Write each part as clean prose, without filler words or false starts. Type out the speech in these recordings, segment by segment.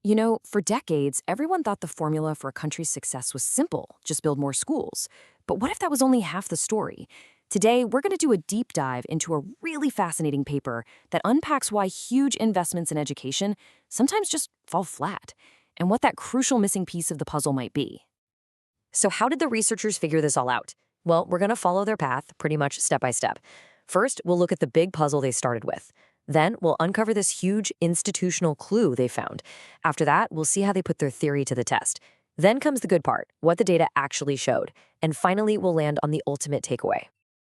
You know, for decades, everyone thought the formula for a country's success was simple, just build more schools. But what if that was only half the story? Today, we're going to do a deep dive into a really fascinating paper that unpacks why huge investments in education sometimes just fall flat, and what that crucial missing piece of the puzzle might be. So how did the researchers figure this all out? Well, we're going to follow their path pretty much step by step. First, we'll look at the big puzzle they started with. Then we'll uncover this huge institutional clue they found. After that, we'll see how they put their theory to the test. Then comes the good part, what the data actually showed. And finally, we'll land on the ultimate takeaway.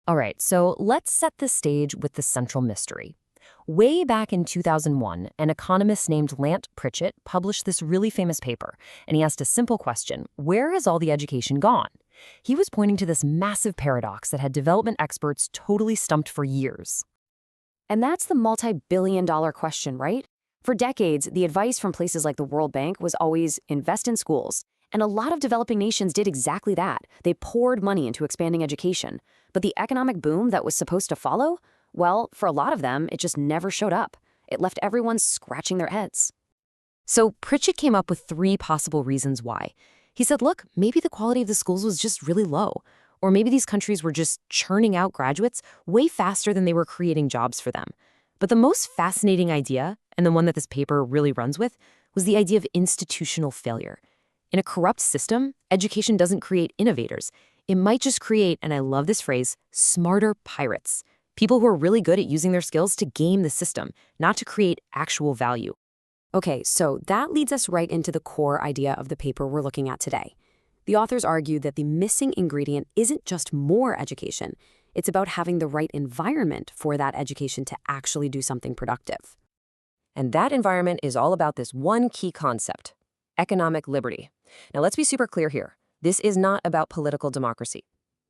All right, so let's set the stage with the central mystery. Way back in 2001, an economist named Lant Pritchett published this really famous paper, and he asked a simple question: where has all the education gone? He was pointing to this massive paradox that had development experts totally stumped for years. And that's the multi-billion-dollar question, right? For decades, the advice from places like the World Bank was always invest in schools. And a lot of developing nations did exactly that. They poured money into expanding education. But the economic boom that was supposed to follow? Well, for a lot of them, it just never showed up. It left everyone scratching their heads. So Pritchett came up with 3 possible reasons why. He said, look, maybe the quality of the schools was just really low. Or maybe these countries were just churning out graduates way faster than they were creating jobs for them. But the most fascinating idea, and the one that this paper really runs with, was the idea of institutional failure. In a corrupt system, education doesn't create innovators. It might just create, and I love this phrase, smarter pirates. People who are really good at using their skills to game the system, not to create actual value. Okay, so that leads us right into the core idea of the paper we're looking at today. The authors argue that the missing ingredient isn't just more education. It's about having the right environment for that education to actually do something productive. And that environment is all about this one key concept: economic liberty. Now, let's be super clear here. This is not about political democracy.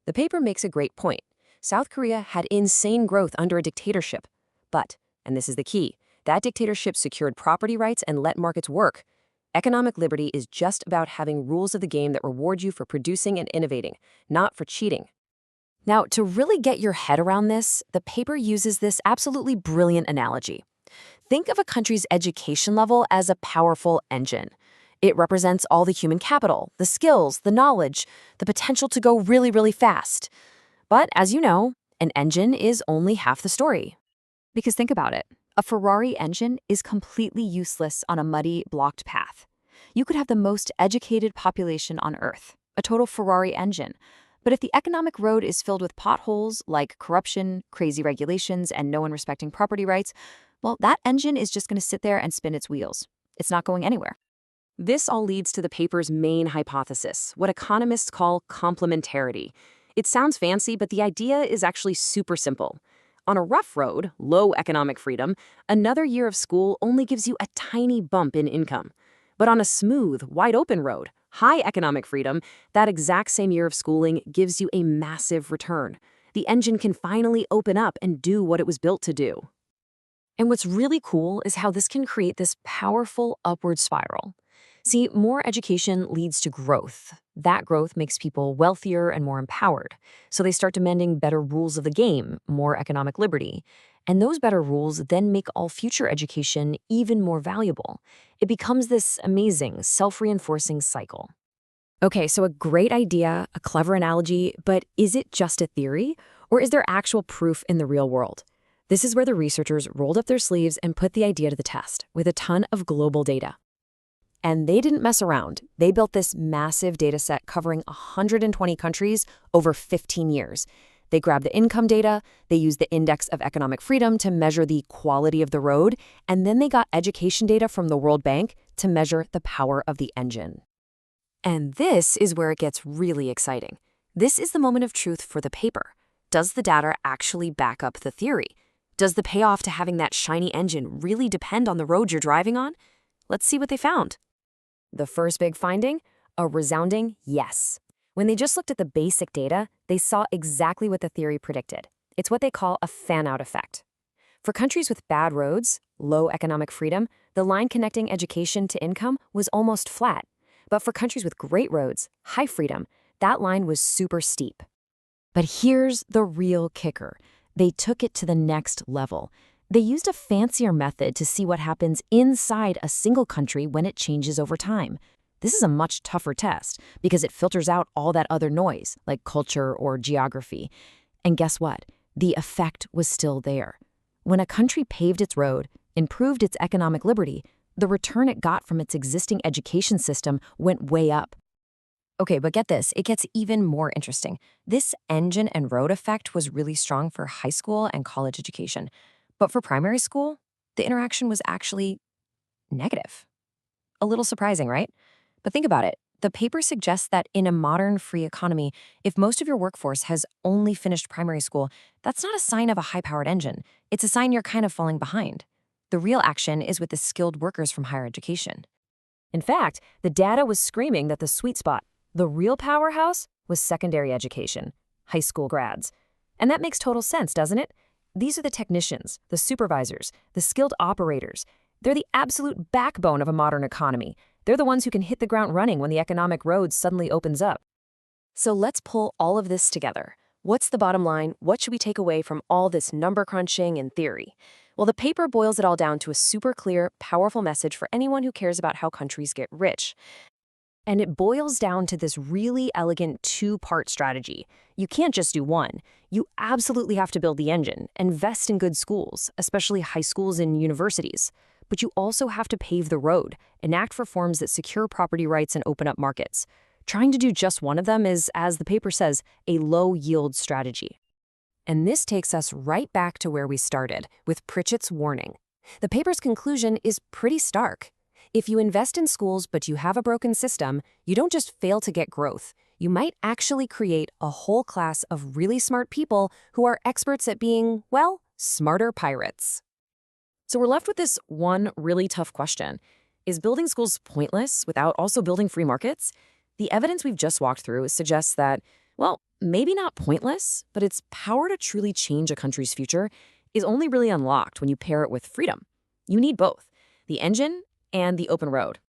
The paper makes a great point. South Korea had insane growth under a dictatorship. But, and this is the key, that dictatorship secured property rights and let markets work. Economic liberty is just about having rules of the game that reward you for producing and innovating, not for cheating. Now, to really get your head around this, the paper uses this absolutely brilliant analogy. Think of a country's education level as a powerful engine. It represents all the human capital, the skills, the knowledge, the potential to go really, really fast. But as you know, an engine is only half the story. Because think about it. A Ferrari engine is completely useless on a muddy, blocked path. You could have the most educated population on Earth, a total Ferrari engine. But if the economic road is filled with potholes like corruption, crazy regulations, and no one respecting property rights, well, that engine is just going to sit there and spin its wheels. It's not going anywhere. This all leads to the paper's main hypothesis, what economists call complementarity. It sounds fancy, but the idea is actually super simple. On a rough road, low economic freedom, another year of school only gives you a tiny bump in income. But on a smooth, wide-open road, high economic freedom, that exact same year of schooling gives you a massive return. The engine can finally open up and do what it was built to do. And what's really cool is how this can create this powerful upward spiral. See, more education leads to growth. That growth makes people wealthier and more empowered. So they start demanding better rules of the game, more economic liberty. And those better rules then make all future education even more valuable. It becomes this amazing, self-reinforcing cycle. Okay, so a great idea, a clever analogy, but is it just a theory? Or is there actual proof in the real world? This is where the researchers rolled up their sleeves and put the idea to the test with a ton of global data. And they didn't mess around. They built this massive data set covering 120 countries over 15 years. They grabbed the income data, they used the Index of Economic Freedom to measure the quality of the road, and then they got education data from the World Bank to measure the power of the engine. And this is where it gets really exciting. This is the moment of truth for the paper. Does the data actually back up the theory? Does the payoff to having that shiny engine really depend on the road you're driving on? Let's see what they found. The first big finding? A resounding yes. When they just looked at the basic data, they saw exactly what the theory predicted. It's what they call a fan-out effect. For countries with bad roads, low economic freedom, the line connecting education to income was almost flat. But for countries with great roads, high freedom, that line was super steep. But here's the real kicker. They took it to the next level. They used a fancier method to see what happens inside a single country when it changes over time. This is a much tougher test because it filters out all that other noise, like culture or geography. And guess what? The effect was still there. When a country paved its road, improved its economic liberty, the return it got from its existing education system went way up. Okay, but get this, it gets even more interesting. This engine and road effect was really strong for high school and college education. But for primary school, the interaction was actually negative. A little surprising, right? But think about it. The paper suggests that in a modern free economy, if most of your workforce has only finished primary school, that's not a sign of a high-powered engine. It's a sign you're kind of falling behind. The real action is with the skilled workers from higher education. In fact, the data was screaming that the sweet spot, the real powerhouse, was secondary education, high school grads. And that makes total sense, doesn't it? These are the technicians, the supervisors, the skilled operators. They're the absolute backbone of a modern economy. They're the ones who can hit the ground running when the economic road suddenly opens up. So let's pull all of this together. What's the bottom line? What should we take away from all this number crunching and theory? Well, the paper boils it all down to a super clear, powerful message for anyone who cares about how countries get rich. And it boils down to this really elegant two-part strategy. You can't just do one. You absolutely have to build the engine, invest in good schools, especially high schools and universities. But you also have to pave the road, enact reforms that secure property rights and open up markets. Trying to do just one of them is, as the paper says, a low-yield strategy. And this takes us right back to where we started, with Pritchett's warning. The paper's conclusion is pretty stark. If you invest in schools but you have a broken system, you don't just fail to get growth. You might actually create a whole class of really smart people who are experts at being, well, smarter pirates. So we're left with this one really tough question. Is building schools pointless without also building free markets? The evidence we've just walked through suggests that, well, maybe not pointless, but its power to truly change a country's future is only really unlocked when you pair it with freedom. You need both, the engine and the open road.